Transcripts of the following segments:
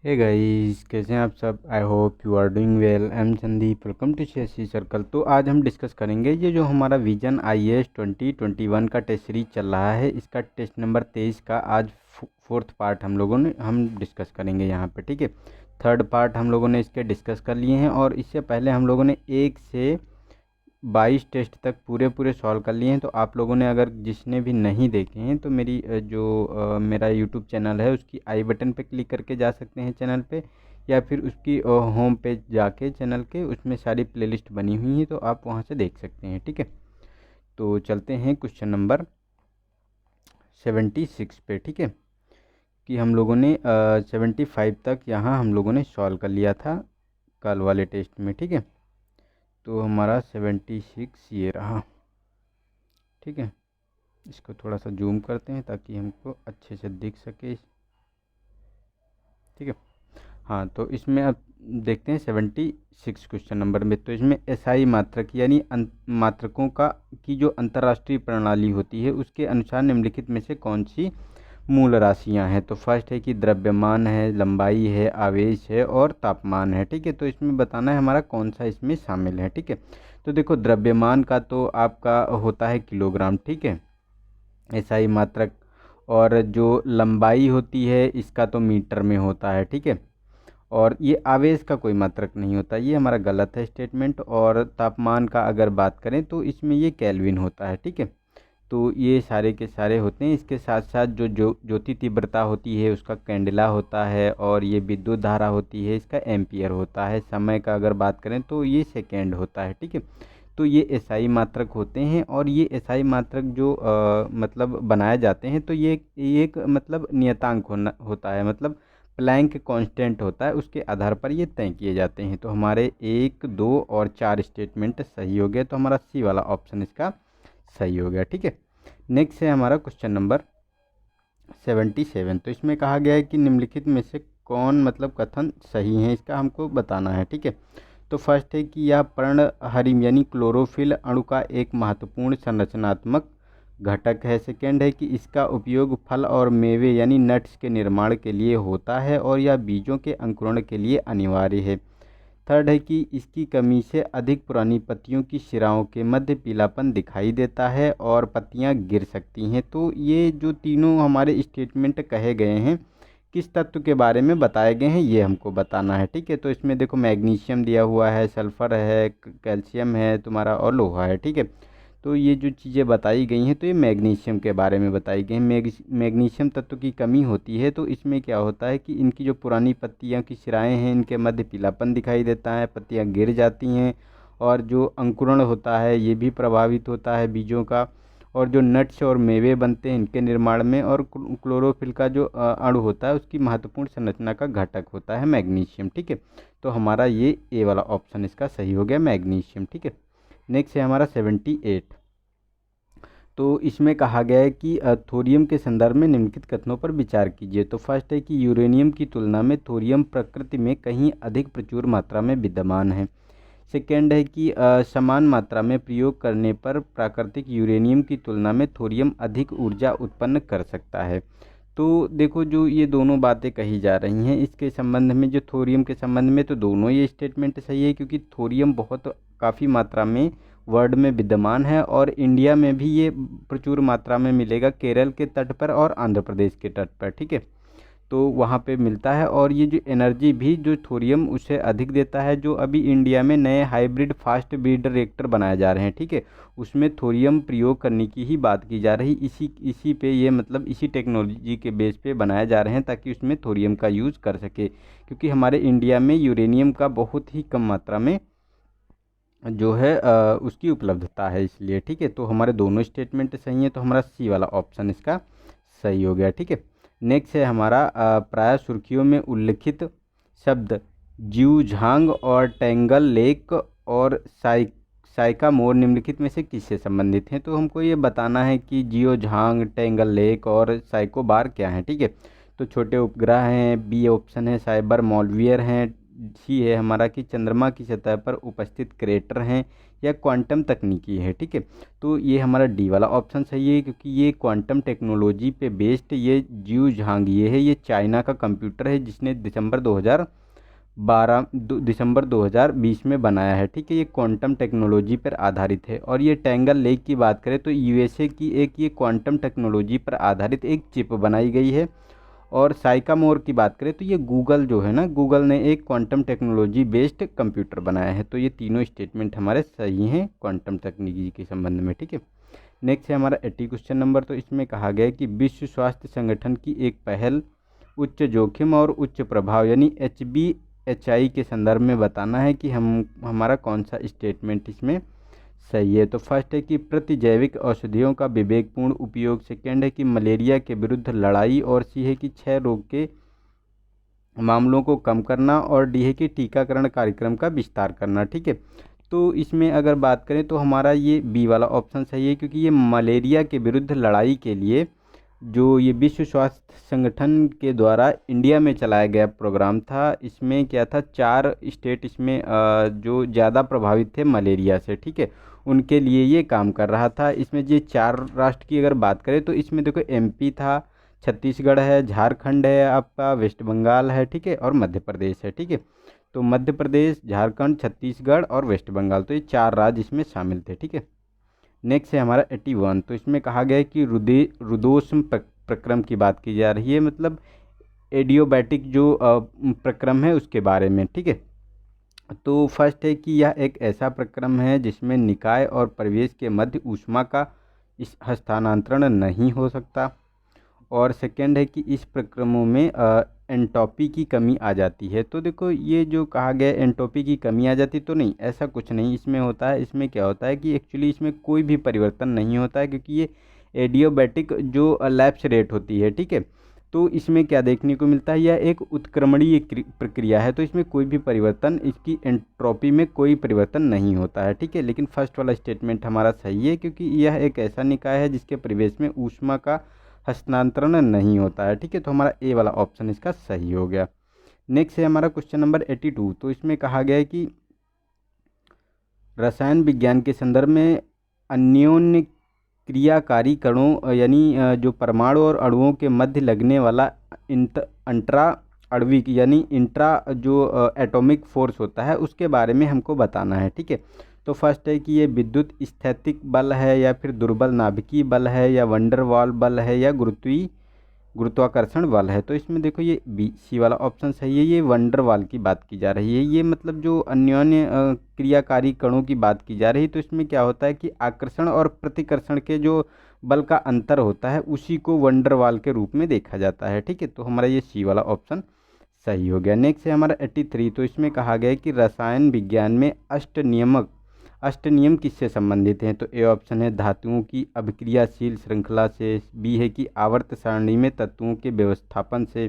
Hey guys, कैसे हैं आप सब। I hope you are doing well. I am Sandeep, welcome to CSC circle. तो आज हम डिस्कस करेंगे ये जो हमारा विजन आईएएस 2021 का टेस्ट सीरीज चल रहा है, इसका टेस्ट नंबर 23 का आज फोर्थ पार्ट हम डिस्कस करेंगे यहाँ पे। ठीक है, थर्ड पार्ट हम लोगों ने इसके डिस्कस कर लिए हैं और इससे पहले हम लोगों ने 1 से 22 टेस्ट तक पूरे सॉल्व कर लिए हैं। तो आप लोगों ने अगर जिसने भी नहीं देखे हैं तो मेरा यूट्यूब चैनल है उसकी आई बटन पे क्लिक करके जा सकते हैं चैनल पे, या फिर उसकी होम पेज जाके चैनल के उसमें सारी प्लेलिस्ट बनी हुई हैं तो आप वहां से देख सकते हैं। ठीक है, तो चलते हैं क्वेश्चन नंबर 76 पे। ठीक है, कि हम लोगों ने 75 तक यहाँ हम लोगों ने सॉल्व कर लिया था कल वाले टेस्ट में। ठीक है, तो हमारा 76 ये रहा। ठीक है, इसको थोड़ा सा जूम करते हैं ताकि हमको अच्छे से दिख सके। ठीक है, हाँ, तो इसमें अब देखते हैं 76 क्वेश्चन नंबर में। तो इसमें एसआई मात्रक यानी मात्रकों का की जो अंतर्राष्ट्रीय प्रणाली होती है उसके अनुसार निम्नलिखित में से कौन सी मूल राशियां हैं। तो फर्स्ट है कि द्रव्यमान है, लंबाई है, आवेश है और तापमान है। ठीक है, तो इसमें बताना है हमारा कौन सा इसमें शामिल है। ठीक है, तो देखो द्रव्यमान का तो आपका होता है किलोग्राम। ठीक है, एसआई मात्रक, और जो लंबाई होती है इसका तो मीटर में होता है। ठीक है, और ये आवेश का कोई मात्रक नहीं होता, ये हमारा गलत है स्टेटमेंट। और तापमान का अगर बात करें तो इसमें ये केल्विन होता है। ठीक है, तो ये सारे के सारे होते हैं। इसके साथ साथ जो ज्योति तीव्रता होती है उसका कैंडेला होता है, और ये विद्युत धारा होती है इसका एम्पियर होता है। समय का अगर बात करें तो ये सेकेंड होता है। ठीक है, तो ये एसआई मात्रक होते हैं, और ये एसआई मात्रक जो मतलब बनाए जाते हैं तो ये एक मतलब नियतांक होता है, मतलब प्लैंक कांस्टेंट होता है, उसके आधार पर ये तय किए जाते हैं। तो हमारे 1, 2 और 4 स्टेटमेंट सही हो गए, तो हमारा सी वाला ऑप्शन इसका सही हो गया। ठीक है, नेक्स्ट है हमारा क्वेश्चन नंबर 77। तो इसमें कहा गया है कि निम्नलिखित में से कौन मतलब कथन सही है, इसका हमको बताना है। ठीक है, तो फर्स्ट है कि यह पर्णहरिम यानी क्लोरोफिल अणु का एक महत्वपूर्ण संरचनात्मक घटक है। सेकेंड है कि इसका उपयोग फल और मेवे यानी नट्स के निर्माण के लिए होता है और यह बीजों के अंकुरण के लिए अनिवार्य है। थर्ड है कि इसकी कमी से अधिक पुरानी पत्तियों की शिराओं के मध्य पीलापन दिखाई देता है और पत्तियां गिर सकती हैं। तो ये जो तीनों हमारे स्टेटमेंट कहे गए हैं किस तत्व के बारे में बताए गए हैं ये हमको बताना है। ठीक है, तो इसमें देखो मैग्नीशियम दिया हुआ है, सल्फर है, कैल्शियम है तुम्हारा, और लोहा है। ठीक है, तो ये जो चीज़ें बताई गई हैं तो ये मैग्नीशियम के बारे में बताई गई हैं। मैग्नीशियम तत्व की कमी होती है तो इसमें क्या होता है कि इनकी जो पुरानी पत्तियां की शिराएं हैं इनके मध्य पीलापन दिखाई देता है, पत्तियां गिर जाती हैं, और जो अंकुरण होता है ये भी प्रभावित होता है बीजों का, और जो नट्स और मेवे बनते हैं इनके निर्माण में, और क्लोरोफिल का जो अणु होता है उसकी महत्वपूर्ण संरचना का घटक होता है मैग्नीशियम। ठीक है, तो हमारा ये ए वाला ऑप्शन इसका सही हो गया, मैग्नीशियम। ठीक है, नेक्स्ट है हमारा 78। तो इसमें कहा गया है कि थोरियम के संदर्भ में निम्नलिखित कथनों पर विचार कीजिए। तो फर्स्ट है कि यूरेनियम की तुलना में थोरियम प्रकृति में कहीं अधिक प्रचुर मात्रा में विद्यमान है। सेकेंड है कि समान मात्रा में प्रयोग करने पर प्राकृतिक यूरेनियम की तुलना में थोरियम अधिक ऊर्जा उत्पन्न कर सकता है। तो देखो जो ये दोनों बातें कही जा रही हैं इसके संबंध में, जो थोरियम के संबंध में, तो दोनों ये स्टेटमेंट सही है, क्योंकि थोरियम बहुत काफ़ी मात्रा में वर्ल्ड में विद्यमान है, और इंडिया में भी ये प्रचुर मात्रा में मिलेगा, केरल के तट पर और आंध्र प्रदेश के तट पर। ठीक है, तो वहाँ पे मिलता है, और ये जो एनर्जी भी जो थोरियम उससे अधिक देता है। जो अभी इंडिया में नए हाइब्रिड फास्ट ब्रीडर रिएक्टर बनाए जा रहे हैं, ठीक है, उसमें थोरियम प्रयोग करने की ही बात की जा रही। इसी पे ये मतलब इसी टेक्नोलॉजी के बेस पे बनाए जा रहे हैं ताकि उसमें थोरियम का यूज़ कर सके, क्योंकि हमारे इंडिया में यूरेनियम का बहुत ही कम मात्रा में जो है उसकी उपलब्धता है, इसलिए। ठीक है, तो हमारे दोनों स्टेटमेंट सही हैं, तो हमारा सी वाला ऑप्शन इसका सही हो गया। ठीक है, नेक्स्ट है हमारा प्राय सुर्खियों में उल्लिखित शब्द ज्यूझांग और टेंगल लेक और साइकामोर निम्नलिखित में से किससे संबंधित हैं। तो हमको ये बताना है कि जियोझांग, टेंगल लेक और साइकोबार क्या हैं। ठीक है, तो छोटे उपग्रह हैं, बी ऑप्शन है, साइबर मॉलवियर हैं, सी है हमारा कि चंद्रमा की सतह पर उपस्थित क्रेटर हैं, या क्वांटम तकनीकी है। ठीक है, तो ये हमारा डी वाला ऑप्शन सही है, क्योंकि ये क्वांटम टेक्नोलॉजी पे बेस्ड ये जियो झांग ये है, ये चाइना का कंप्यूटर है जिसने दिसंबर 2020 में बनाया है। ठीक है, ये क्वांटम टेक्नोलॉजी पर आधारित है। और ये टैंगल लेक की बात करें तो यूएसए की एक ये क्वांटम टेक्नोलॉजी पर आधारित एक चिप बनाई गई है। और साइकामोर की बात करें तो ये गूगल जो है ना, गूगल ने एक क्वांटम टेक्नोलॉजी बेस्ड कंप्यूटर बनाया है। तो ये तीनों स्टेटमेंट हमारे सही हैं क्वांटम तकनीकी के संबंध में। ठीक है, नेक्स्ट है हमारा 80 क्वेश्चन नंबर। तो इसमें कहा गया है कि विश्व स्वास्थ्य संगठन की एक पहल उच्च जोखिम और उच्च प्रभाव यानी HBHI के संदर्भ में बताना है कि हमारा कौन सा स्टेटमेंट इसमें सही है। तो फर्स्ट है कि प्रतिजैविक औषधियों का विवेकपूर्ण उपयोग, सेकेंड है कि मलेरिया के विरुद्ध लड़ाई, और सी है कि क्षय रोग के मामलों को कम करना, और डी है कि टीकाकरण कार्यक्रम का विस्तार करना। ठीक है, तो इसमें अगर बात करें तो हमारा ये बी वाला ऑप्शन सही है, क्योंकि ये मलेरिया के विरुद्ध लड़ाई के लिए जो ये विश्व स्वास्थ्य संगठन के द्वारा इंडिया में चलाया गया प्रोग्राम था। इसमें क्या था, 4 स्टेट इसमें जो ज़्यादा प्रभावित थे मलेरिया से, ठीक है, उनके लिए ये काम कर रहा था। इसमें ये 4 राष्ट्र की अगर बात करें तो इसमें देखो MP था, छत्तीसगढ़ है, झारखंड है, आपका वेस्ट बंगाल है, ठीक है, और मध्य प्रदेश है। ठीक है, तो मध्य प्रदेश, झारखंड, छत्तीसगढ़ और वेस्ट बंगाल, तो ये 4 राज्य इसमें शामिल थे। ठीक है, नेक्स्ट है हमारा 81। तो इसमें कहा गया है कि रुदोष्म प्रक्रम की बात की जा रही है, मतलब एडियोबैटिक जो प्रक्रम है उसके बारे में। ठीक है, तो फर्स्ट है कि यह एक ऐसा प्रक्रम है जिसमें निकाय और परिवेश के मध्य ऊष्मा का हस्तांतरण नहीं हो सकता। और सेकंड है कि इस प्रक्रमों में एंट्रोपी की कमी आ जाती है। तो देखो ये जो कहा गया एंट्रोपी की कमी आ जाती, तो नहीं, ऐसा कुछ नहीं इसमें होता है। इसमें क्या होता है कि एक्चुअली इसमें कोई भी परिवर्तन नहीं होता है, क्योंकि ये एडियोबैटिक जो लैप्स रेट होती है। ठीक है, तो इसमें क्या देखने को मिलता है, यह एक उत्क्रमणीय प्रक्रिया है, तो इसमें कोई भी परिवर्तन, इसकी एंट्रोपी में कोई परिवर्तन नहीं होता है। ठीक है, लेकिन फर्स्ट वाला स्टेटमेंट हमारा सही है, क्योंकि यह एक ऐसा निकाय है जिसके परिवेश में ऊष्मा का हस्तांतरण नहीं होता है। ठीक है, तो हमारा ए वाला ऑप्शन इसका सही हो गया। नेक्स्ट है हमारा क्वेश्चन नंबर 82। तो इसमें कहा गया है कि रसायन विज्ञान के संदर्भ में अन्योन्य क्रियाकारी कणों यानी जो परमाणु और अणुओं के मध्य लगने वाला अंतरा आणविक यानी इंट्रा जो एटॉमिक फोर्स होता है उसके बारे में हमको बताना है। ठीक है, तो फर्स्ट है कि ये विद्युत स्थैतिक बल है, या फिर दुर्बल नाभिकीय बल है, या वंडरवाल बल है, या गुरुत्वाकर्षण बल है। तो इसमें देखो ये सी वाला ऑप्शन सही है, ये वंडरवाल की बात की जा रही है। ये मतलब जो अन्योन्य क्रियाकारी कणों की बात की जा रही है, तो इसमें क्या होता है कि आकर्षण और प्रतिकर्षण के जो बल का अंतर होता है उसी को वंडरवाल के रूप में देखा जाता है। ठीक है, तो हमारा ये सी वाला ऑप्शन सही हो गया। नेक्स्ट है हमारा 83। तो इसमें कहा गया है कि रसायन विज्ञान में अष्ट नियम किससे संबंधित हैं। तो ए ऑप्शन है धातुओं की अभिक्रियाशील श्रृंखला से, बी है कि आवर्त सारणी में तत्वों के व्यवस्थापन से,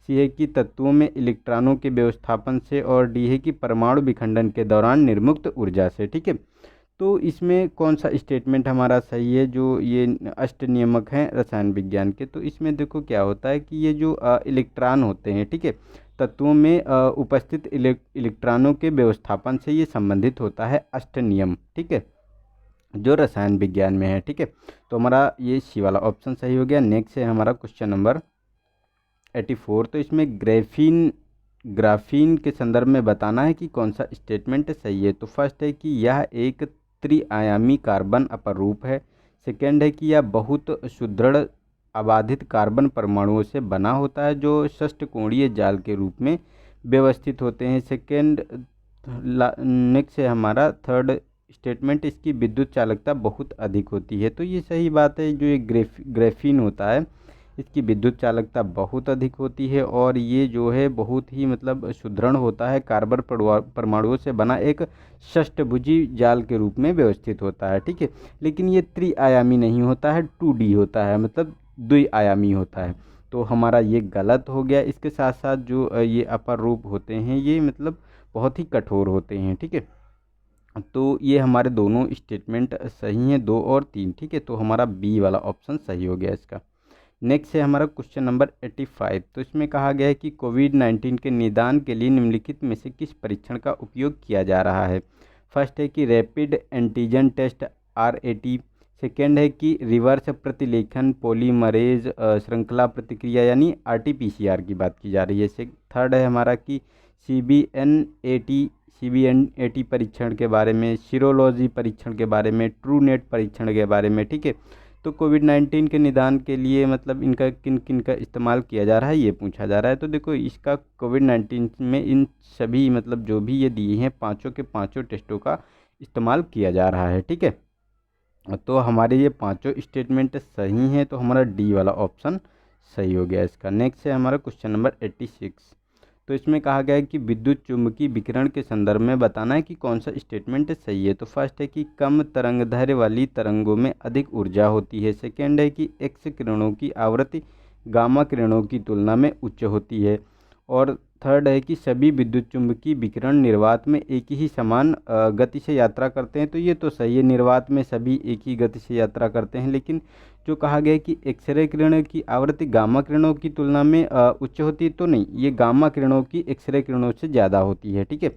सी है कि तत्वों में इलेक्ट्रॉनों के व्यवस्थापन से, और डी है कि परमाणु विखंडन के दौरान निर्मुक्त ऊर्जा से। ठीक है, तो इसमें कौन सा स्टेटमेंट हमारा सही है, जो ये अष्ट नियमक हैं रसायन विज्ञान के। तो इसमें देखो क्या होता है कि ये जो इलेक्ट्रॉन होते हैं, ठीक है, तत्वों में उपस्थित इलेक्ट्रॉनों के व्यवस्थापन से ये संबंधित होता है अष्ट नियम। ठीक है, जो रसायन विज्ञान में है। ठीक है, तो हमारा ये सी वाला ऑप्शन सही हो गया। नेक्स्ट है हमारा क्वेश्चन नंबर 84। तो इसमें ग्राफीन के संदर्भ में बताना है कि कौन सा स्टेटमेंट सही है। तो फर्स्ट है कि यह एक त्रिआयामी कार्बन अपरूप है, सेकेंड है कि यह बहुत सुदृढ़ अबाधित कार्बन परमाणुओं से बना होता है जो षष्ठकोणीय जाल के रूप में व्यवस्थित होते हैं। सेकेंड नेक्स्ट है हमारा थर्ड स्टेटमेंट, इसकी विद्युत चालकता बहुत अधिक होती है। तो ये सही बात है, जो ये ग्रेफीन होता है इसकी विद्युत चालकता बहुत अधिक होती है, और ये जो है बहुत ही मतलब सुदृढ़ होता है, कार्बन परमाणुओं से बना एक षष्ठभुजी जाल के रूप में व्यवस्थित होता है। ठीक है, लेकिन ये त्रिआयामी नहीं होता है, 2D होता है, मतलब द्विआयामी होता है। तो हमारा ये गलत हो गया। इसके साथ साथ जो ये अपर रूप होते हैं ये मतलब बहुत ही कठोर होते हैं। ठीक है, तो ये हमारे दोनों स्टेटमेंट सही हैं, 2 और 3। ठीक है, तो हमारा बी वाला ऑप्शन सही हो गया इसका। नेक्स्ट है हमारा क्वेश्चन नंबर 85। तो इसमें कहा गया है कि कोविड-19 के निदान के लिए निम्नलिखित में से किस परीक्षण का उपयोग किया जा रहा है। फर्स्ट है कि rapid antigen test RAT, second है कि रिवर्स प्रतिलेखन पॉलीमरेज श्रृंखला प्रतिक्रिया यानी RT-PCR की बात की जा रही है। थर्ड है हमारा कि CBNAT परीक्षण के बारे में, सीरोलॉजी परीक्षण के बारे में, ट्रूनेट परीक्षण के बारे में। ठीक है, तो कोविड-19 के निदान के लिए मतलब इनका किन किन का इस्तेमाल किया जा रहा है ये पूछा जा रहा है। तो देखो इसका कोविड-19 में इन सभी मतलब जो भी ये दिए हैं पाँचों के पाँचों टेस्टों का इस्तेमाल किया जा रहा है। ठीक है, तो हमारे ये पांचों स्टेटमेंट सही हैं, तो हमारा डी वाला ऑप्शन सही हो गया इसका। नेक्स्ट है हमारा क्वेश्चन नंबर 86। तो इसमें कहा गया है कि विद्युत चुम्बकीय विकिरण के संदर्भ में बताना है कि कौन सा स्टेटमेंट सही है। तो फर्स्ट है कि कम तरंगदैर्घ्य वाली तरंगों में अधिक ऊर्जा होती है। सेकेंड है कि एक्स किरणों की आवृत्ति गामा किरणों की तुलना में उच्च होती है। और थर्ड है कि सभी विद्युत चुम्बकीय विकिरण निर्वात में एक ही समान गति से यात्रा करते हैं। तो ये तो सही है, निर्वात में सभी एक ही गति से यात्रा करते हैं। लेकिन जो कहा गया है कि एक्सरे किरणों की आवृत्ति गामा किरणों की तुलना में उच्च होती है, तो नहीं, ये गामा किरणों की एक्सरे किरणों से ज़्यादा होती है। ठीक है,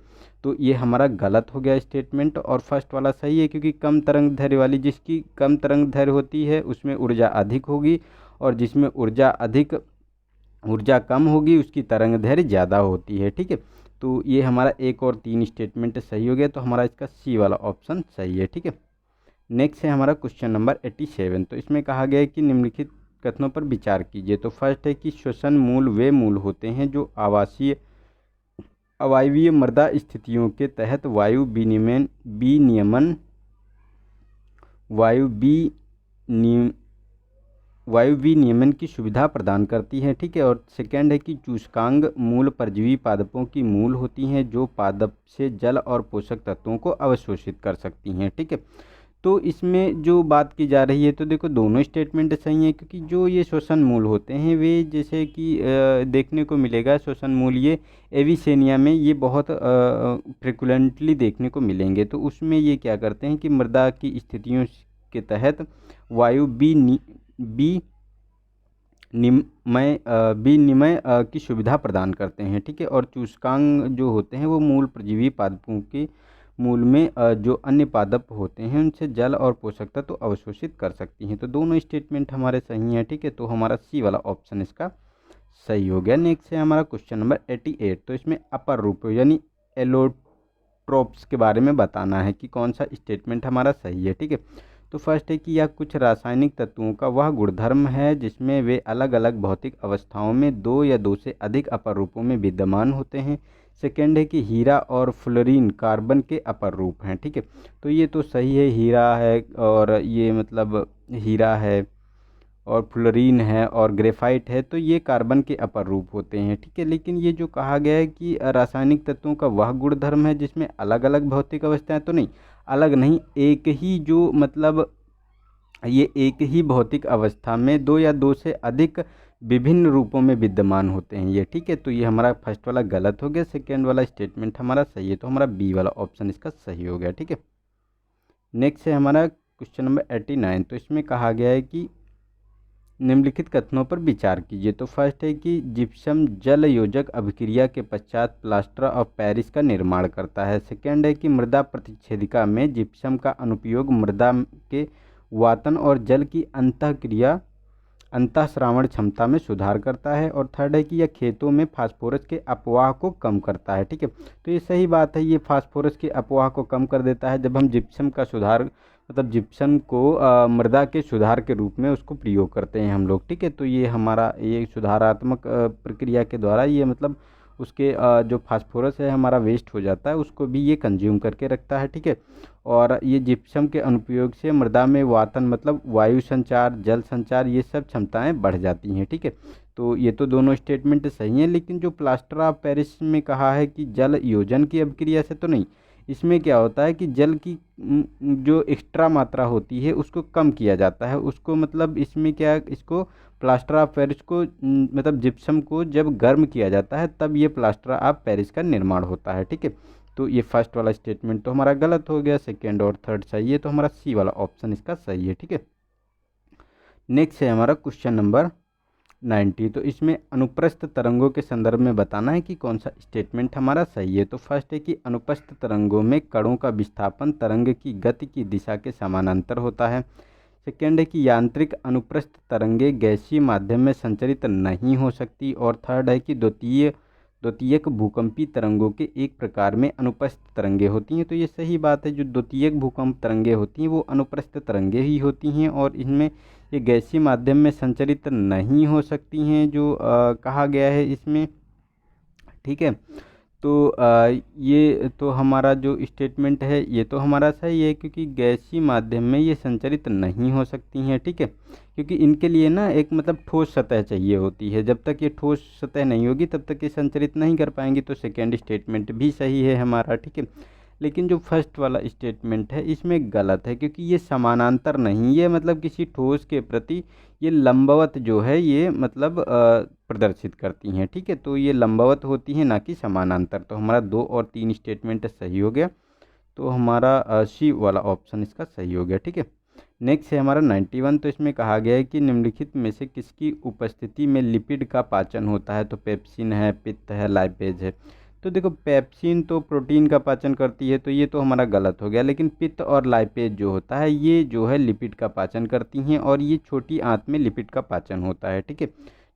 तो ये हमारा गलत हो गया स्टेटमेंट, और फर्स्ट वाला सही है क्योंकि कम तरंग दैर्घ्य वाली, जिसकी कम तरंग दैर्घ्य होती है उसमें ऊर्जा अधिक होगी, और जिसमें ऊर्जा कम होगी उसकी तरंग दैर्घ्य ज़्यादा होती है। ठीक है, तो ये हमारा एक और तीन स्टेटमेंट सही हो गया, तो हमारा इसका सी वाला ऑप्शन सही है। ठीक है, नेक्स्ट है हमारा क्वेश्चन नंबर 87। तो इसमें कहा गया है कि निम्नलिखित कथनों पर विचार कीजिए। तो फर्स्ट है कि श्वसन मूल वे मूल होते हैं जो अवायवीय मृदा स्थितियों के तहत वायु विनियमन की सुविधा प्रदान करती हैं। ठीक है, और सेकेंड है कि चूषकांग मूल परजीवी पादपों की मूल होती हैं जो पादप से जल और पोषक तत्वों को अवशोषित कर सकती हैं। ठीक है, तो इसमें जो बात की जा रही है, तो देखो दोनों स्टेटमेंट सही हैं, क्योंकि जो ये श्वसन मूल होते हैं वे जैसे कि देखने को मिलेगा श्वसन मूल ये एविसेनिया में ये बहुत फ्रिक्वेंटली देखने को मिलेंगे। तो उसमें ये क्या करते हैं कि मृदा की स्थितियों के तहत वायु विनिमय की सुविधा प्रदान करते हैं। ठीक है, और चूषकांग जो होते हैं वो मूल परजीवी पादपों के मूल में जो अन्य पादप होते हैं उनसे जल और पोषक तत्व तो अवशोषित कर सकती हैं। तो दोनों स्टेटमेंट हमारे सही हैं। ठीक है, तो हमारा सी वाला ऑप्शन इसका सही हो गया। नेक्स्ट है हमारा क्वेश्चन नंबर 88। तो इसमें अपर रूप यानी एलोट्रोप्स के बारे में बताना है कि कौन सा स्टेटमेंट हमारा सही है। ठीक है, तो फर्स्ट है कि यह कुछ रासायनिक तत्वों का वह गुणधर्म है जिसमें वे अलग अलग भौतिक अवस्थाओं में दो या दो से अधिक अपर रूपों में विद्यमान होते हैं। सेकेंड है कि हीरा और फ्लोरीन कार्बन के अपर रूप हैं। ठीक है, तो ये तो सही है, हीरा है और ये मतलब हीरा है और फ्लोरीन है और ग्रेफाइट है, तो ये कार्बन के अपर रूप होते हैं। ठीक है, लेकिन ये जो कहा गया है कि रासायनिक तत्वों का वह गुणधर्म है जिसमें अलग अलग भौतिक अवस्थाएं, तो नहीं, अलग नहीं, एक ही जो मतलब ये एक ही भौतिक अवस्था में दो या दो से अधिक विभिन्न रूपों में विद्यमान होते हैं ये। ठीक है, तो ये हमारा फर्स्ट वाला गलत हो गया, सेकेंड वाला स्टेटमेंट हमारा सही है, तो हमारा बी वाला ऑप्शन इसका सही हो गया। ठीक है, नेक्स्ट है हमारा क्वेश्चन नंबर 89। तो इसमें कहा गया है कि निम्नलिखित कथनों पर विचार कीजिए। तो फर्स्ट है कि जिप्सम जल योजक अभिक्रिया के पश्चात प्लास्टर ऑफ पेरिस का निर्माण करता है। सेकेंड है कि मृदा प्रतिच्छेदिका में जिप्सम का अनुप्रयोग मृदा के वातन और जल की अंतःस्रावण क्षमता में सुधार करता है। और थर्ड है कि यह खेतों में फास्फोरस के अपवाह को कम करता है। ठीक है, तो ये सही बात है, ये फास्फोरस के अपवाह को कम कर देता है जब हम जिप्सम का सुधार मतलब जिप्सम को मृदा के सुधार के रूप में उसको प्रयोग करते हैं हम लोग। ठीक है, तो ये हमारा ये सुधारात्मक प्रक्रिया के द्वारा ये मतलब उसके जो फास्फोरस है हमारा वेस्ट हो जाता है उसको भी ये कंज्यूम करके रखता है। ठीक है, और ये जिप्सम के अनुप्रयोग से मृदा में वातन मतलब वायु संचार, जल संचार, ये सब क्षमताएं बढ़ जाती हैं। ठीक है, तो ये तो दोनों स्टेटमेंट सही हैं, लेकिन जो प्लास्टर ऑफ पेरिस में कहा है कि जल योजन की अभिक्रिया से, तो नहीं, इसमें क्या होता है कि जल की जो एक्स्ट्रा मात्रा होती है उसको कम किया जाता है, उसको मतलब इसमें क्या, इसको प्लास्टर ऑफ पेरिस को मतलब जिप्सम को जब गर्म किया जाता है तब ये प्लास्टर ऑफ पेरिस का निर्माण होता है। ठीक है, तो ये फर्स्ट वाला स्टेटमेंट तो हमारा गलत हो गया, सेकेंड और थर्ड सही है, तो हमारा सी वाला ऑप्शन इसका सही है। ठीक है, नेक्स्ट है हमारा क्वेश्चन नंबर 90। तो इसमें अनुप्रस्थ तरंगों के संदर्भ में बताना है कि कौन सा स्टेटमेंट हमारा सही है। तो फर्स्ट है कि अनुप्रस्थ तरंगों में कणों का विस्थापन तरंग की गति की दिशा के समानांतर होता है। सेकेंड है कि यांत्रिक अनुप्रस्थ तरंगे गैसीय माध्यम में संचरित नहीं हो सकती। और थर्ड है कि द्वितीयक भूकंपी तरंगों के एक प्रकार में अनुप्रस्थ तरंगे होती हैं। तो ये सही बात है, जो द्वितीयक भूकंप तरंगे होती हैं वो अनुप्रस्थ तरंगे ही होती हैं और इनमें ये गैसीय माध्यम में संचरित नहीं हो सकती हैं, जो कहा गया है इसमें। ठीक है, तो ये तो हमारा जो स्टेटमेंट है ये तो हमारा सही है, क्योंकि गैसीय माध्यम में ये संचरित नहीं हो सकती हैं। ठीक है, क्योंकि इनके लिए ना एक मतलब ठोस सतह चाहिए होती है। जब तक ये ठोस सतह नहीं होगी तब तक ये संचरित नहीं कर पाएंगी। तो सेकेंड स्टेटमेंट भी सही है हमारा। ठीक है, लेकिन जो फर्स्ट वाला स्टेटमेंट है इसमें गलत है, क्योंकि ये समानांतर नहीं, ये मतलब किसी ठोस के प्रति ये लंबवत जो है ये मतलब प्रदर्शित करती हैं। ठीक है, तो ये लंबवत होती हैं ना कि समानांतर। तो हमारा 2 और 3 स्टेटमेंट सही हो गया। तो हमारा सी वाला ऑप्शन इसका सही हो गया। ठीक है, नेक्स्ट है हमारा 91। तो इसमें कहा गया है कि निम्नलिखित में से किसकी उपस्थिति में लिपिड का पाचन होता है। तो पेप्सिन है, पित्त है, लाइपेज है। तो देखो पेप्सिन तो प्रोटीन का पाचन करती है, तो ये तो हमारा गलत हो गया। लेकिन पित्त और लाइपेज जो होता है ये जो है लिपिड का पाचन करती हैं और ये छोटी आंत में लिपिड का पाचन होता है। ठीक है,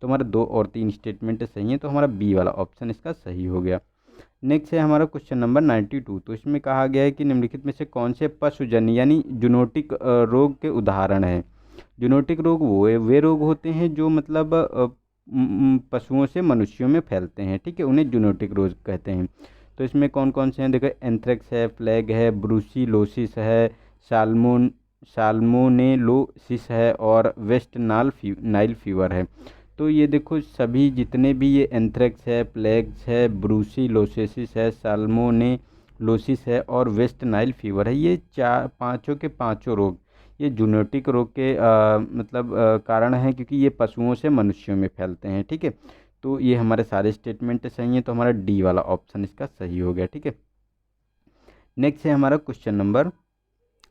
तो हमारा 2 और 3 स्टेटमेंट सही है। तो हमारा बी वाला ऑप्शन इसका सही हो गया। नेक्स्ट है हमारा क्वेश्चन नंबर 92। तो इसमें कहा गया है कि निम्नलिखित में से कौन से पशुजन्य यानी जूनोटिक रोग के उदाहरण हैं। जूनोटिक रोग वे रोग होते हैं जो मतलब पशुओं से मनुष्यों में फैलते हैं। ठीक है, उन्हें जूनोटिक रोग कहते हैं। तो इसमें कौन कौन से हैं, देखो एंथ्रेक्स है, प्लेग है, ब्रूसिलोसिस है, साल्मोनेलोसिस है और वेस्ट नाइल फीवर है। तो ये देखो सभी जितने भी ये एंथ्रेक्स है, प्लेग्स है, ब्रूसिलोसिस है, साल्मोनेलोसिस है और वेस्ट नाइल फीवर है, ये पाँचों के पाँचों रोग ये जूनोटिक रोग के मतलब कारण हैं, क्योंकि ये पशुओं से मनुष्यों में फैलते हैं। ठीक है, तो ये हमारे सारे स्टेटमेंट सही हैं। तो हमारा डी वाला ऑप्शन इसका सही हो गया। ठीक है, नेक्स्ट है हमारा क्वेश्चन नंबर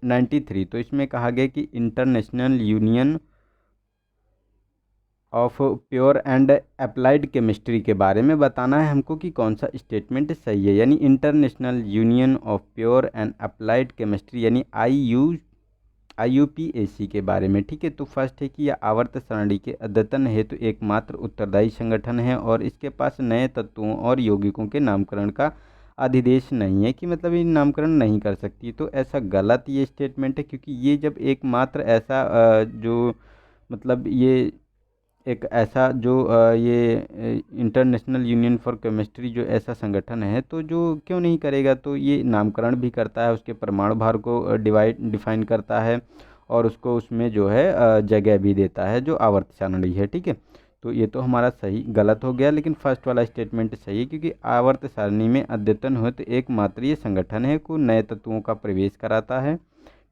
93। तो इसमें कहा गया कि international union of pure and applied chemistry के बारे में बताना है हमको कि कौन सा स्टेटमेंट सही है। यानी international union of pure and applied chemistry यानी IUPAC के बारे में। ठीक है, तो फर्स्ट है कि यह आवर्त सारणी के अद्यतन हेतु एकमात्र उत्तरदायी संगठन है और इसके पास नए तत्वों और यौगिकों के नामकरण का अधिदेश नहीं है, कि मतलब ये नामकरण नहीं कर सकती। तो ऐसा गलत ये स्टेटमेंट है, क्योंकि ये जब एकमात्र ऐसा जो मतलब ये एक ऐसा जो ये इंटरनेशनल यूनियन फॉर केमिस्ट्री जो ऐसा संगठन है तो जो क्यों नहीं करेगा। तो ये नामकरण भी करता है, उसके परमाणु भार को डिफाइन करता है और उसको उसमें जो है जगह भी देता है जो आवर्त सारणी है। ठीक है, तो ये तो हमारा सही गलत हो गया, लेकिन फर्स्ट वाला स्टेटमेंट सही है, क्योंकि आवर्त सारणी में अद्यतन हो तो एकमात्र ये संगठन है को नए तत्वों का प्रवेश कराता है।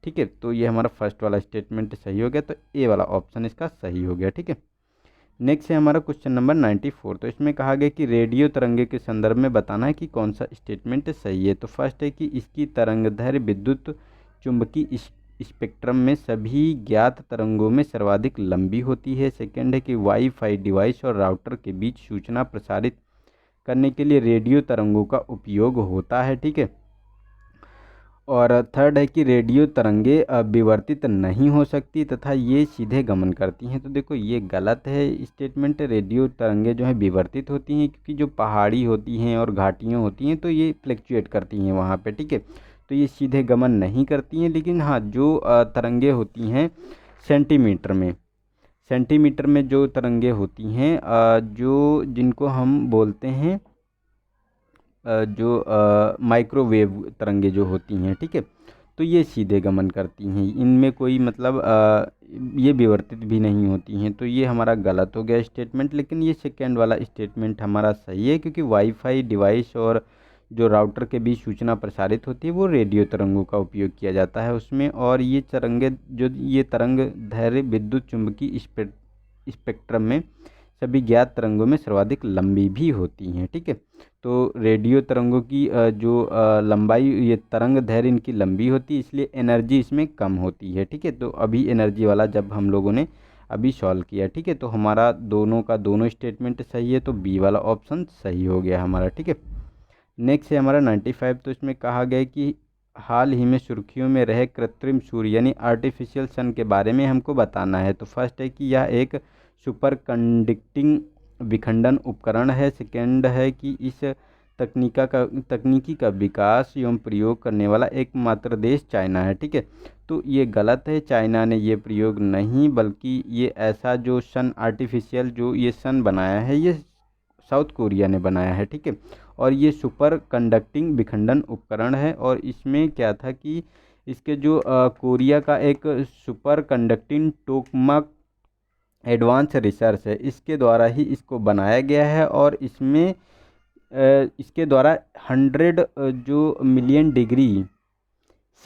ठीक है, तो ये हमारा फर्स्ट वाला स्टेटमेंट सही हो गया। तो ए वाला ऑप्शन इसका सही हो गया। ठीक है, नेक्स्ट है हमारा क्वेश्चन नंबर 94। तो इसमें कहा गया कि रेडियो तरंगे के संदर्भ में बताना है कि कौन सा स्टेटमेंट सही है। तो फर्स्ट है कि इसकी तरंगदैर्घ्य विद्युत चुंबकीय स्पेक्ट्रम में सभी ज्ञात तरंगों में सर्वाधिक लंबी होती है। सेकेंड है कि वाईफाई डिवाइस और राउटर के बीच सूचना प्रसारित करने के लिए रेडियो तरंगों का उपयोग होता है। ठीक है, और थर्ड है कि रेडियो तरंगे विवर्तित नहीं हो सकती तथा ये सीधे गमन करती हैं। तो देखो ये गलत है स्टेटमेंट। रेडियो तरंगे जो है विवर्तित होती हैं, क्योंकि जो पहाड़ी होती हैं और घाटियाँ होती हैं तो ये फ्लक्चुएट करती हैं वहाँ पे। ठीक है, तो ये सीधे गमन नहीं करती हैं। लेकिन हाँ, जो तरंगे होती हैं सेंटीमीटर में जो तरंगे होती हैं जो जिनको हम बोलते हैं जो माइक्रोवेव तरंगे जो होती हैं। ठीक है, तो ये सीधे गमन करती हैं, इनमें कोई मतलब ये विवर्तित भी नहीं होती हैं। तो ये हमारा गलत हो गया स्टेटमेंट, लेकिन ये सेकेंड वाला स्टेटमेंट हमारा सही है, क्योंकि वाईफाई डिवाइस और जो राउटर के बीच सूचना प्रसारित होती है वो रेडियो तरंगों का उपयोग किया जाता है उसमें। और ये तरंग दैर्घ्य विद्युत चुंबकीय स्पेक्ट्रम में सभी ज्ञात तरंगों में सर्वाधिक लंबी भी होती हैं। ठीक है, तो रेडियो तरंगों की जो लंबाई ये तरंग दैर्घ्य इनकी लंबी होती है, इसलिए एनर्जी इसमें कम होती है। ठीक है, तो अभी एनर्जी वाला जब हम लोगों ने अभी सॉल्व किया। ठीक है, तो हमारा दोनों का दोनों स्टेटमेंट सही है, तो बी वाला ऑप्शन सही हो गया हमारा। ठीक है, नेक्स्ट है हमारा 95। तो इसमें कहा गया है कि हाल ही में सुर्खियों में रहे कृत्रिम सूर्य यानी आर्टिफिशियल सन के बारे में हमको बताना है। तो फर्स्ट है कि यह एक सुपर कंडक्टिंग विखंडन उपकरण है। सेकेंड है कि इस तकनीकी का विकास एवं प्रयोग करने वाला एकमात्र देश चाइना है। ठीक है, तो ये गलत है, चाइना ने ये प्रयोग नहीं, बल्कि ये ऐसा जो सन आर्टिफिशियल जो ये सन बनाया है ये साउथ कोरिया ने बनाया है। ठीक है, और ये सुपर कंडक्टिंग विखंडन उपकरण है। और इसमें क्या था कि इसके जो कोरिया का एक super conducting tokamak advance research है, इसके द्वारा ही इसको बनाया गया है। और इसमें इसके द्वारा 100 जो मिलियन डिग्री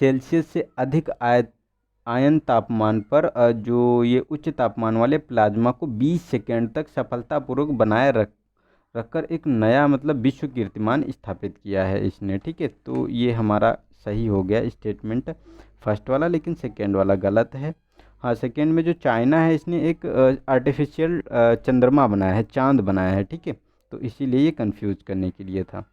सेल्सियस से अधिक आयन तापमान पर जो ये उच्च तापमान वाले प्लाज्मा को 20 सेकेंड तक सफलतापूर्वक बनाए रखकर एक नया मतलब विश्व कीर्तिमान स्थापित किया है इसने। ठीक है, तो ये हमारा सही हो गया स्टेटमेंट फर्स्ट वाला, लेकिन सेकेंड वाला गलत है। हाँ, सेकेंड में जो चाइना है इसने एक आर्टिफिशियल चंद्रमा बनाया है, चांद बनाया है। ठीक है, तो इसीलिए ये कंफ्यूज करने के लिए था।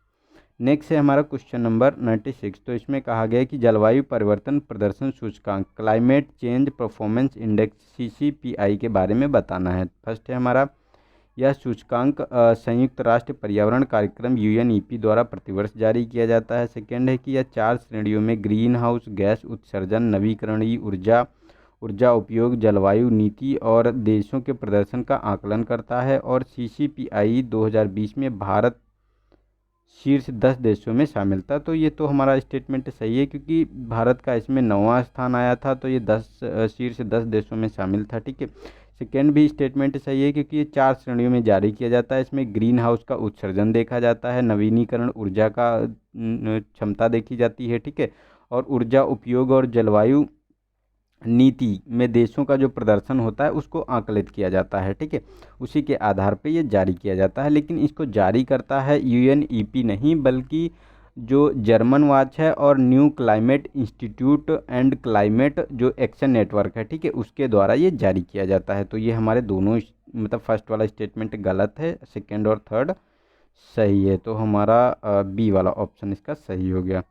नेक्स्ट है हमारा क्वेश्चन नंबर 96। तो इसमें कहा गया है कि जलवायु परिवर्तन प्रदर्शन सूचकांक climate change performance index CCPI के बारे में बताना है। फर्स्ट है हमारा यह सूचकांक संयुक्त राष्ट्र पर्यावरण कार्यक्रम UNEP द्वारा प्रतिवर्ष जारी किया जाता है। सेकेंड है कि यह 4 श्रेणियों में ग्रीन हाउस गैस उत्सर्जन, नवीकरणीय ऊर्जा उपयोग, जलवायु नीति और देशों के प्रदर्शन का आकलन करता है। और CCPI 2020 में भारत शीर्ष 10 देशों में शामिल था। तो ये तो हमारा स्टेटमेंट सही है, क्योंकि भारत का इसमें 9वां स्थान आया था, तो ये शीर्ष 10 देशों में शामिल था। ठीक है, सेकेंड भी स्टेटमेंट सही है, क्योंकि ये 4 श्रेणियों में जारी किया जाता है। इसमें ग्रीन हाउस का उत्सर्जन देखा जाता है, नवीनीकरण ऊर्जा का क्षमता देखी जाती है। ठीक है, और ऊर्जा उपयोग और जलवायु नीति में देशों का जो प्रदर्शन होता है उसको आकलित किया जाता है। ठीक है, उसी के आधार पे ये जारी किया जाता है, लेकिन इसको जारी करता है UNEP नहीं, बल्कि जो जर्मन वॉच है और new climate institute and climate जो एक्शन नेटवर्क है। ठीक है, उसके द्वारा ये जारी किया जाता है। तो ये हमारे दोनों मतलब फर्स्ट वाला स्टेटमेंट गलत है, सेकेंड और थर्ड सही है, तो हमारा बी वाला ऑप्शन इसका सही हो गया।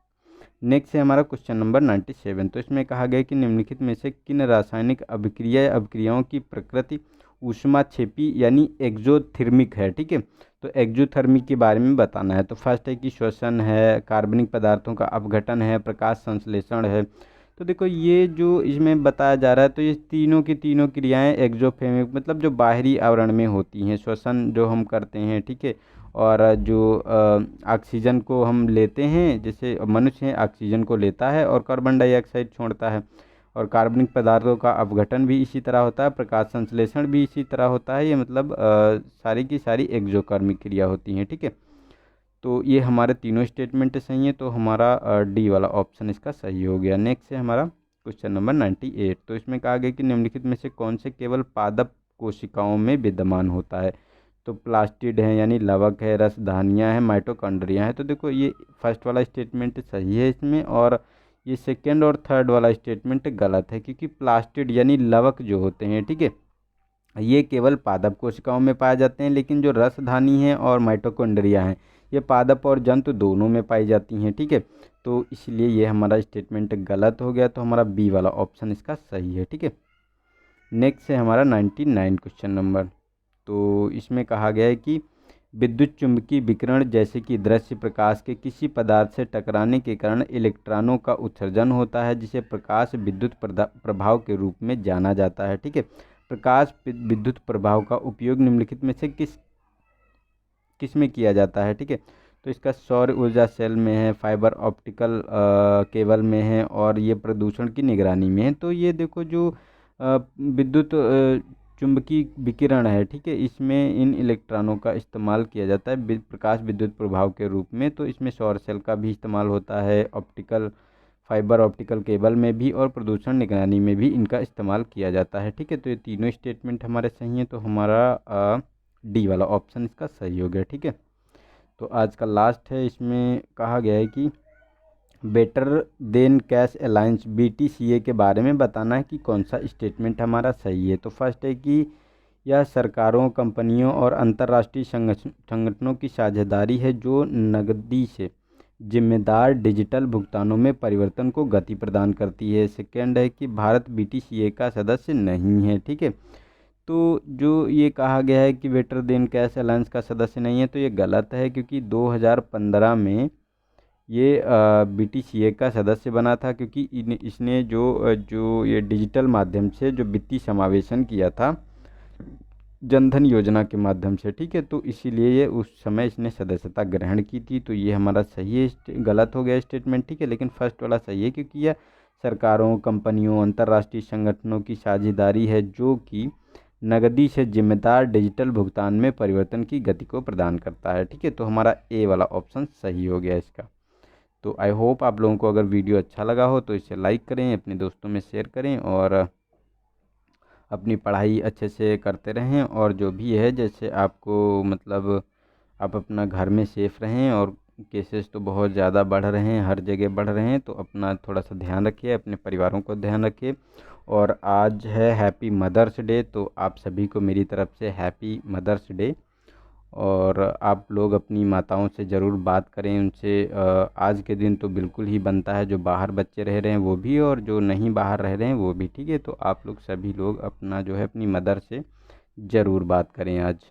नेक्स्ट है हमारा क्वेश्चन नंबर 97। तो इसमें कहा गया कि निम्नलिखित में से किन रासायनिक अभिक्रियाओं की प्रकृति ऊष्माक्षेपी यानी एक्जोथर्मिक है। ठीक है, तो एक्जोथर्मिक के बारे में बताना है। तो फर्स्ट है कि श्वसन है, कार्बनिक पदार्थों का अपघटन है, प्रकाश संश्लेषण है। तो देखो ये जो इसमें बताया जा रहा है, तो ये तीनों की तीनों क्रियाएं एक्जोथर्मिक मतलब जो बाहरी आवरण में होती हैं, श्वसन जो हम करते हैं। ठीक है, और जो ऑक्सीजन को हम लेते हैं, जैसे मनुष्य है ऑक्सीजन को लेता है और कार्बन डाइऑक्साइड छोड़ता है, और कार्बनिक पदार्थों का अपघटन भी इसी तरह होता है, प्रकाश संश्लेषण भी इसी तरह होता है। ये मतलब सारी की सारी एक्जोकर्मिक क्रिया होती हैं। ठीक है, तो ये हमारे तीनों स्टेटमेंट सही हैं, तो हमारा डी वाला ऑप्शन इसका सही हो गया। नेक्स्ट है हमारा क्वेश्चन नंबर 98। तो इसमें कहा गया कि निम्नलिखित में से कौन से केवल पादप कोशिकाओं में विद्यमान होता है। तो प्लास्टिड है यानी लवक है, रसधानियाँ हैं, माइटोकॉन्ड्रिया है। तो देखो ये फर्स्ट वाला स्टेटमेंट सही है इसमें, और ये सेकेंड और थर्ड वाला स्टेटमेंट गलत है, क्योंकि प्लास्टिड यानी लवक जो होते हैं, ठीक है, ये केवल पादप कोशिकाओं में पाए जाते हैं, लेकिन जो रसधानी है और माइटोकॉन्ड्रिया हैं ये पादप और जंतु दोनों में पाई जाती हैं। ठीक है, तो इसलिए ये हमारा स्टेटमेंट गलत हो गया, तो हमारा बी वाला ऑप्शन इसका सही है। ठीक है, नेक्स्ट है हमारा 99 क्वेश्चन नंबर। तो इसमें कहा गया है कि विद्युत चुम्बकीय विकिरण जैसे कि दृश्य प्रकाश के किसी पदार्थ से टकराने के कारण इलेक्ट्रॉनों का उत्सर्जन होता है, जिसे प्रकाश विद्युत प्रभाव के रूप में जाना जाता है। ठीक है, प्रकाश विद्युत प्रभाव का उपयोग निम्नलिखित में से किस में किया जाता है। ठीक है, तो इसका सौर ऊर्जा सेल में है, फाइबर ऑप्टिकल केबल में है, और ये प्रदूषण की निगरानी में है। तो ये देखो जो विद्युत चुंबकीय विकिरण है, ठीक है, इसमें इन इलेक्ट्रॉनों का इस्तेमाल किया जाता है प्रकाश विद्युत प्रभाव के रूप में। तो इसमें सौर सेल का भी इस्तेमाल होता है, फाइबर ऑप्टिकल केबल में भी, और प्रदूषण निगरानी में भी इनका इस्तेमाल किया जाता है। ठीक है, तो ये तीनों स्टेटमेंट हमारे सही हैं, तो हमारा डी वाला ऑप्शन इसका सही हो गया। ठीक है, तो आज का लास्ट है, इसमें कहा गया है कि better than cash alliance BTCA के बारे में बताना है कि कौन सा स्टेटमेंट हमारा सही है। तो फर्स्ट है कि यह सरकारों, कंपनियों और अंतर्राष्ट्रीय संगठनों की साझेदारी है जो नकदी से जिम्मेदार डिजिटल भुगतानों में परिवर्तन को गति प्रदान करती है। सेकेंड है कि भारत BTCA का सदस्य नहीं है। ठीक है, तो जो ये कहा गया है कि बेटर देन कैश अलायंस का सदस्य नहीं है, तो ये गलत है, क्योंकि 2015 में ये BTCA का सदस्य बना था, क्योंकि इसने जो ये डिजिटल माध्यम से जो वित्तीय समावेशन किया था जनधन योजना के माध्यम से। ठीक है, तो इसीलिए ये उस समय इसने सदस्यता ग्रहण की थी। तो ये हमारा सही है, गलत हो गया स्टेटमेंट। ठीक है, लेकिन फर्स्ट वाला सही है, क्योंकि यह सरकारों, कंपनियों, अंतर्राष्ट्रीय संगठनों की साझेदारी है जो कि नकदी से जिम्मेदार डिजिटल भुगतान में परिवर्तन की गति को प्रदान करता है। ठीक है, तो हमारा ए वाला ऑप्शन सही हो गया इसका। तो आई होप आप लोगों को अगर वीडियो अच्छा लगा हो तो इसे लाइक करें, अपने दोस्तों में शेयर करें और अपनी पढ़ाई अच्छे से करते रहें। और जो भी है, जैसे आपको मतलब आप अपना घर में सेफ़ रहें, और केसेस तो बहुत ज़्यादा बढ़ रहे हैं, हर जगह बढ़ रहे हैं, तो अपना थोड़ा सा ध्यान रखिए, अपने परिवारों को ध्यान रखिए। और आज है हैप्पी मदर्स डे, तो आप सभी को मेरी तरफ से हैप्पी मदर्स डे। और आप लोग अपनी माताओं से ज़रूर बात करें, उनसे आज के दिन तो बिल्कुल ही बनता है, जो बाहर बच्चे रह रहे हैं वो भी और जो नहीं बाहर रह रहे हैं वो भी। ठीक है, तो आप लोग सभी लोग अपना जो है अपनी मदर से ज़रूर बात करें आज।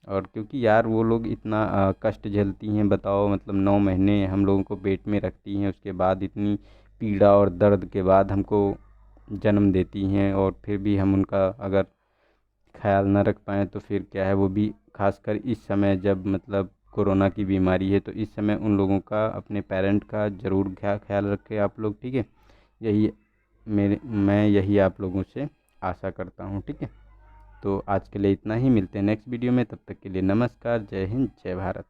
और क्योंकि यार वो लोग इतना कष्ट झेलती हैं, बताओ, मतलब 9 महीने हम लोगों को पेट में रखती हैं, उसके बाद इतनी पीड़ा और दर्द के बाद हमको जन्म देती हैं, और फिर भी हम उनका अगर ख्याल न रख पाएँ तो फिर क्या है। वो भी खासकर इस समय जब मतलब कोरोना की बीमारी है, तो इस समय उन लोगों का, अपने पेरेंट का ज़रूर ख्याल रखें आप लोग। ठीक है, यही मैं यही आप लोगों से आशा करता हूँ। ठीक है, तो आज के लिए इतना ही, मिलते हैं नेक्स्ट वीडियो में, तब तक के लिए नमस्कार, जय हिंद, जय भारत।